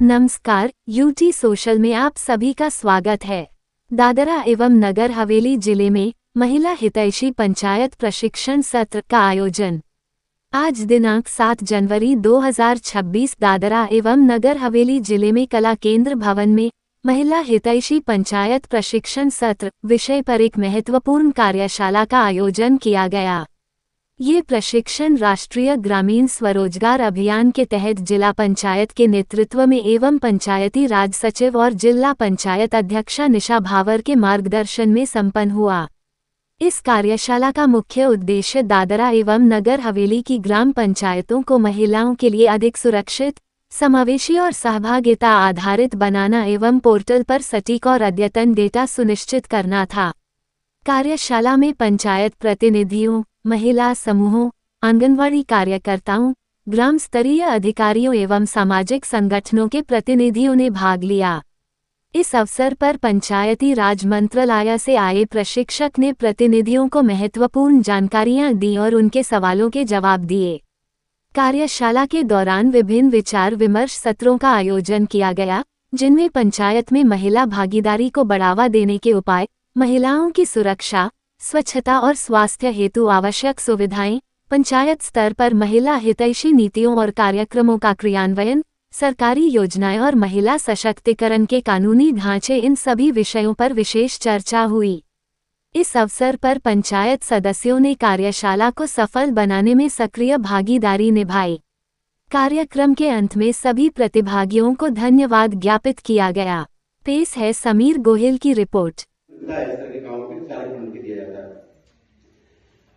नमस्कार, UT social में आप सभी का स्वागत है। दादरा एवं नगर हवेली जिले में महिला हितैषी पंचायत प्रशिक्षण सत्र का आयोजन आज दिनांक 7 जनवरी 2026 दादरा एवं नगर हवेली जिले में कला केंद्र भवन में महिला हितैषी पंचायत प्रशिक्षण सत्र विषय पर एक महत्वपूर्ण कार्यशाला का आयोजन किया गया। ये प्रशिक्षण राष्ट्रीय ग्रामीण स्वरोजगार अभियान के तहत जिला पंचायत के नेतृत्व में एवं पंचायती राज सचिव और जिला पंचायत अध्यक्षा निशा भावर के मार्गदर्शन में संपन्न हुआ। इस कार्यशाला का मुख्य उद्देश्य दादरा एवं नगर हवेली की ग्राम पंचायतों को महिलाओं के लिए अधिक सुरक्षित, समावेशी और सहभागिता आधारित बनाना एवं पोर्टल पर सटीक और अद्यतन डेटा सुनिश्चित करना था। कार्यशाला में पंचायत प्रतिनिधियों, महिला समूहों, आंगनवाड़ी कार्यकर्ताओं, ग्राम स्तरीय अधिकारियों एवं सामाजिक संगठनों के प्रतिनिधियों ने भाग लिया। इस अवसर पर पंचायती राज मंत्रालय से आए प्रशिक्षक ने प्रतिनिधियों को महत्वपूर्ण जानकारियां दी और उनके सवालों के जवाब दिए। कार्यशाला के दौरान विभिन्न विचार विमर्श सत्रों का आयोजन किया गया, जिनमें पंचायत में महिला भागीदारी को बढ़ावा देने के उपाय, महिलाओं की सुरक्षा, स्वच्छता और स्वास्थ्य हेतु आवश्यक सुविधाएं, पंचायत स्तर पर महिला हितैषी नीतियों और कार्यक्रमों का क्रियान्वयन, सरकारी योजनाएं और महिला सशक्तिकरण के कानूनी ढांचे, इन सभी विषयों पर विशेष चर्चा हुई। इस अवसर पर पंचायत सदस्यों ने कार्यशाला को सफल बनाने में सक्रिय भागीदारी निभाई। कार्यक्रम के अंत में सभी प्रतिभागियों को धन्यवाद ज्ञापित किया गया। पेश है समीर गोहिल की रिपोर्ट।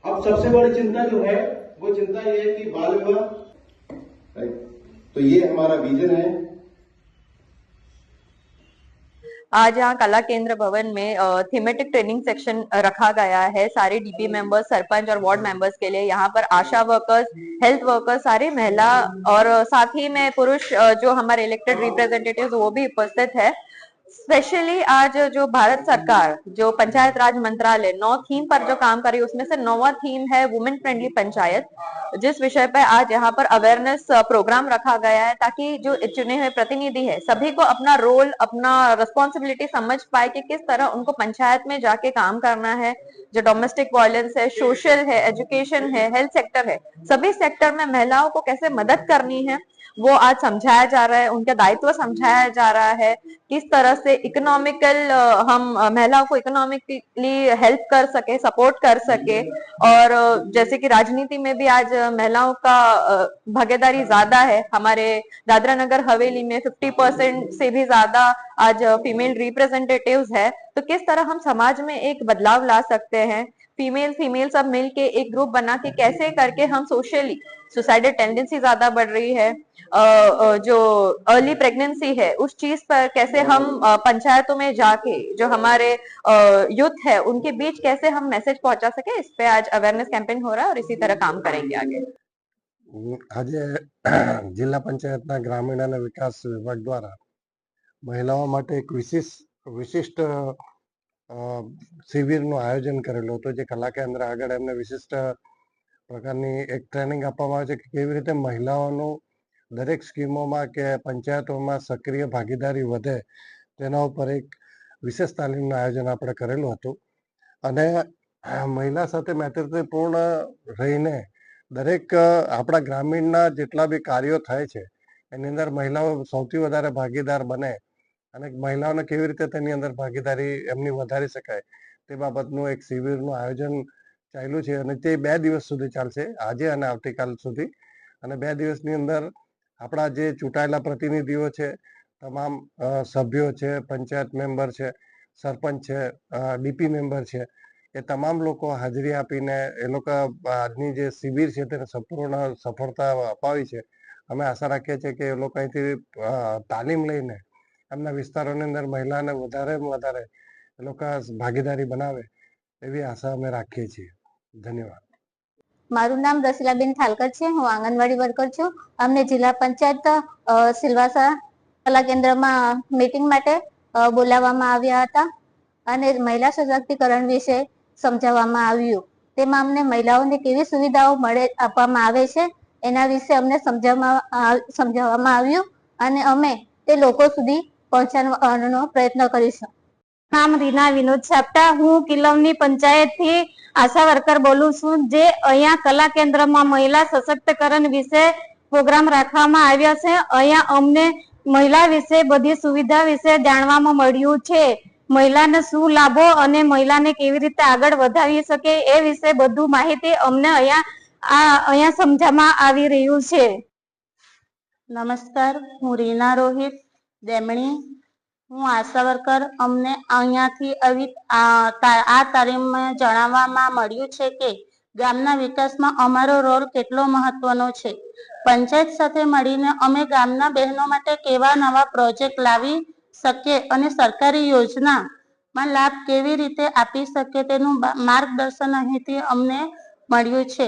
अब सबसे बड़ी चिंता जो है वो चिंता ये है कि बाल विवाह, तो ये हमारा विजन है। आज यहाँ कला केंद्र भवन में थीमेटिक ट्रेनिंग सेक्शन रखा गया है सारे डीपी मेंबर्स, सरपंच और वार्ड मेंबर्स के लिए। यहाँ पर आशा वर्कर्स, हेल्थ वर्कर्स, सारे महिला और साथ ही में पुरुष जो हमारे इलेक्टेड रिप्रेजेंटेटिव्स वो भी उपस्थित है। स्पेशली आज जो भारत सरकार जो पंचायत राज मंत्रालय 9 थीम पर जो काम कर रही है उसमें से 9वां थीम है वुमेन फ्रेंडली पंचायत, जिस विषय पर आज यहाँ पर अवेयरनेस प्रोग्राम रखा गया है ताकि जो चुने हुए प्रतिनिधि है सभी को अपना रोल, अपना रिस्पॉन्सिबिलिटी समझ पाए कि किस तरह उनको पंचायत में जाके काम करना है। जो डोमेस्टिक वायलेंस है, सोशल है, एजुकेशन है, हेल्थ सेक्टर है, सभी सेक्टर में महिलाओं को कैसे मदद करनी है वो आज समझाया जा रहा है, उनका दायित्व समझाया जा रहा है। किस तरह से इकोनॉमिकल हम महिलाओं को इकोनॉमिकली हेल्प कर सके, सपोर्ट कर सके। और जैसे कि राजनीति में भी आज महिलाओं का भागीदारी ज्यादा है। हमारे दादरा नगर हवेली में 50% से भी ज्यादा आज फीमेल रिप्रेजेंटेटिव्स है। तो किस तरह हम समाज में एक बदलाव ला सकते हैं, फीमेल सब मिलके एक ग्रुप बना के कैसे करके हम सोशली, सुसाइडल टेंडेंसी ज्यादा बढ़ रही है, जो अर्ली प्रेगनेंसी है उस चीज पर कैसे हम पंचायतों में जाके जो हमारे यूथ है उनके बीच कैसे हम मैसेज पहुंचा सके, इस पे आज अवेयरनेस कैंपेन हो रहा है और इसी तरह काम करेंगे आगे। आज जिला पंचायतना ग्रामीण અને વિકાસ વિભાગ દ્વારા મહિલાઓ માટે એક વિશિષ્ટ શિબિરનું આયોજન કરેલું હતું, જે કલા કેન્દ્ર આગળ એમને વિશિષ્ટ પ્રકારની એક ટ્રેનિંગ આપવામાં આવે છે કે કેવી રીતે મહિલાઓનું દરેક સ્કીમોમાં કે પંચાયતોમાં સક્રિય ભાગીદારી વધે તેના ઉપર એક વિશેષ તાલીમનું આયોજન આપણે કરેલું હતું। અને મહિલા સાથે મૈત્રીપૂર્ણ રહીને દરેક આપણા ગ્રામીણના જેટલા બી કાર્યો થાય છે એની અંદર મહિલાઓ સૌથી વધારે ભાગીદાર બને અને મહિલાઓને કેવી રીતે તેની અંદર ભાગીદારી એમની વધારી શકાય તે બાબતનું એક શિબિરનું આયોજન ચાલ્યું છે અને તે 2 દિવસ સુધી ચાલશે, આજે અને આવતીકાલ સુધી। અને 2 દિવસની અંદર આપણા જે ચૂંટાયેલા પ્રતિનિધિઓ છે, તમામ સભ્યો છે, પંચાયત મેમ્બર છે, સરપંચ છે, ડીપી મેમ્બર છે, એ તમામ લોકો હાજરી આપીને એ લોકો આજની જે શિબિર છે તેને સંપૂર્ણ સફળતા અપાવી છે। અમે આશા રાખીએ છીએ કે એ લોકો અહીંથી તાલીમ લઈને એમના વિસ્તારોની અંદર મહિલાને વધારેમાં વધારે એ લોકો ભાગીદારી બનાવે એવી આશા અમે રાખીએ છીએ। ધન્યવાદ। મારું નામ રસીલાબેન થાલકર છે, હું આંગણવાડી વર્કર છું। અમને જિલ્લા પંચાયત સિલવાસા કલા કેન્દ્રમાં મીટિંગ માટે બોલાવવામાં આવ્યા હતા અને મહિલા સશક્તિકરણ વિશે સમજાવવામાં આવ્યું। તેમાં અમને મહિલાઓને કેવી સુવિધાઓ મળે આપવામાં આવે છે એના વિશે અમને સમજાવવામાં આવ્યું અને અમે તે લોકો સુધી પહોંચાડવાનો પ્રયત્ન કરીશું. નામ રીના વિનોદ છાપટા, હું કિલમની પંચાયત થી આશા વર્કર બોલું છું. જે અહીંયા કલા કેન્દ્રમાં મહિલા સશક્તિકરણ વિશે પ્રોગ્રામ રાખવામાં આવ્યો છે. અહીંયા અમને મહિલા વિશે બધી સુવિધા વિશે જાણવામાં મળ્યું છે. મહિલાને શું લાભો અને મહિલાને કેવી રીતે આગળ વધાવી શકે એ વિશે બધું માહિતી અમને અહીંયા સમજાવવામાં આવી રહ્યું છે. નમસ્કાર, હું રીના રોહિત દેમણી, હું આશા વર્કર. અમને અહીંયાથી આ તાલીમમાં જણાવવામાં મળ્યું છે કે ગામના વિકાસમાં અમારો રોલ કેટલો મહત્વનો છે. પંચાયત સાથે મળીને અમે ગામના બહેનો માટે કેવા નવા પ્રોજેક્ટ લાવી શકીએ અને સરકારી યોજનામાં લાભ કેવી રીતે આપી શકીએ તેનું માર્ગદર્શન અહીંથી અમને મળ્યું છે.